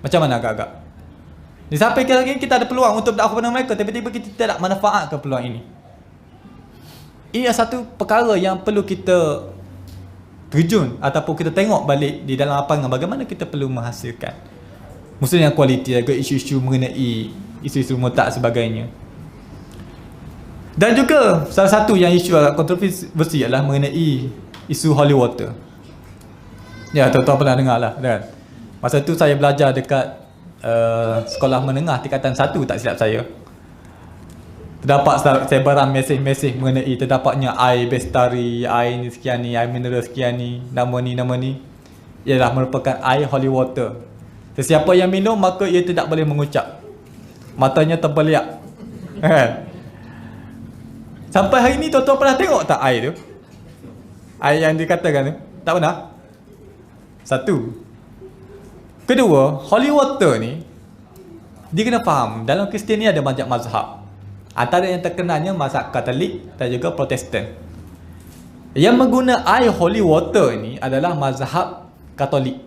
Macam mana agak-agak? Ni sampai lagi kita ada peluang untuk berdakwah kepada mereka, tiba-tiba kita tidak manfaatkan peluang ini. Ini adalah satu perkara yang perlu kita terjun ataupun kita tengok balik di dalam lapangan, bagaimana kita perlu menghasilkan muslim yang kualiti, juga isu-isu mengenai isu-isu murtad sebagainya. Dan juga salah satu yang isu agak kontroversi adalah mengenai isu holy water. Ya, tuan-tuan pernah dengar lah kan. Masa tu saya belajar dekat sekolah menengah tingkatan 1 tak silap saya. Terdapat sebaran mesej-mesej mengenai terdapatnya air bestari, air ni sekian ni, air mineral sekian ni, nama ni ialah merupakan air holy water. Sesiapa yang minum maka ia tidak boleh mengucap, matanya terbeliak. Sampai hari ni tuan-tuan pernah tengok tak air tu? Air yang dikatakan tu? Tak pernah? Satu. Kedua, holy water ni dia kena faham, dalam Kristian ni ada banyak mazhab. Antara yang terkenalnya mazhab Katolik dan juga Protestan. Yang mengguna air holy water ni adalah mazhab Katolik.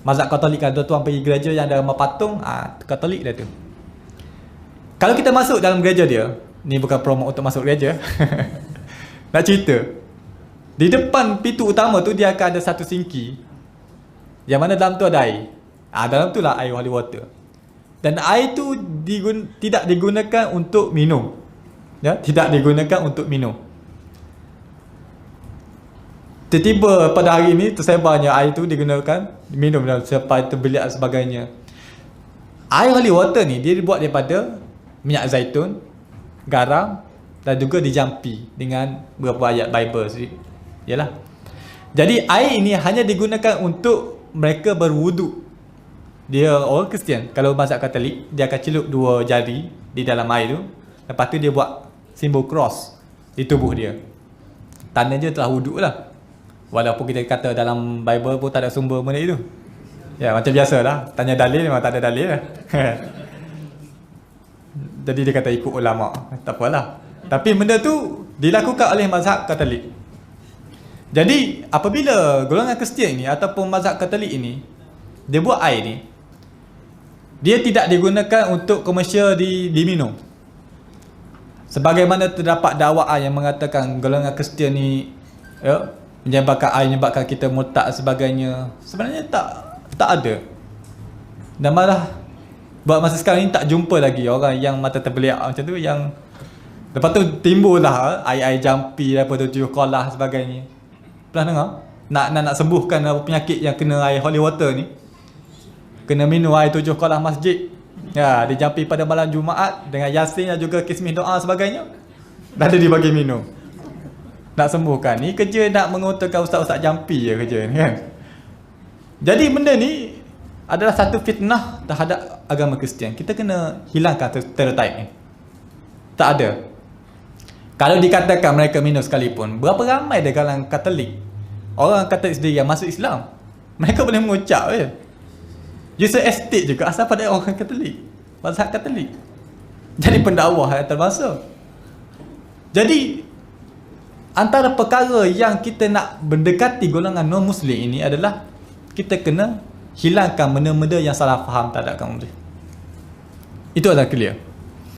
Mazhab Katolik, kan tuan-tuan pergi gereja yang ada patung, Katolik dah tu. Kalau kita masuk dalam gereja dia, ni bukan promo untuk masuk gereja. Nak cerita, di depan pintu utama tu dia akan ada satu sinki, yang mana dalam tu ada air. Dalam tu lah air holy water. Dan air tu tidak digunakan untuk minum. Ya, tidak digunakan untuk minum. Tiba-tiba pada hari ini tersebarnya air tu digunakan minum dan sampai terbeliak dan sebagainya. Air holy water ni dia dibuat daripada minyak zaitun, garam dan juga dijampi dengan beberapa ayat Bible. Yalah. Jadi air ini hanya digunakan untuk mereka berwuduk. Dia orang Kristian, kalau mazhab Katolik, dia akan celup 2 jari di dalam air tu. Lepas tu dia buat simbol cross di tubuh dia. Tanda je telah wuduk lah. Walaupun kita kata dalam Bible pun tak ada sumber benda itu. Ya, macam biasa lah, tanya dalil memang tak ada dalil lah. Jadi dia kata ikut ulama', tak apalah. Tapi benda tu dilakukan oleh mazhab Katolik. Jadi apabila golongan Kristian ini ataupun mazhab Katolik ini, dia buat air ni, dia tidak digunakan untuk komersial diminum. Sebagaimana terdapat dakwaan yang mengatakan golongan Kristian ni menyebabkan air, menyebabkan kita murtad sebagainya. Sebenarnya tak ada. Dan malah buat masa sekarang ni tak jumpa lagi orang yang mata terbeliak macam tu, yang lepas tu timbul lah air-air jampi daripada 7 kolah sebagainya. Pernah dengar? Nak sembuhkan penyakit yang kena air holy water ni, kena minum air 7 kolah masjid. Ya, dijampi pada malam Jumaat dengan Yasin dan juga kismis doa sebagainya. Dah ada dibagi minum. Nak sembuhkan. Ni kerja nak mengotorkan ustaz-ustaz jampi je kerja ni kan. Jadi benda ni adalah satu fitnah terhadap agama Kristian. Kita kena hilangkan stereotip ni. Tak ada. Kalau dikatakan mereka minum sekalipun, berapa ramai di kalangan Katolik, orang Katolik sendiri yang masuk Islam, mereka boleh mengucap je. User estate juga asal pada orang Katolik, mazhab Katolik. Jadi pendakwah antarabangsa. Jadi antara perkara yang kita nak mendekati golongan non-Muslim ini adalah kita kena hilangkan benda-benda yang salah faham terhadap kaum muslim. Itu adalah clear.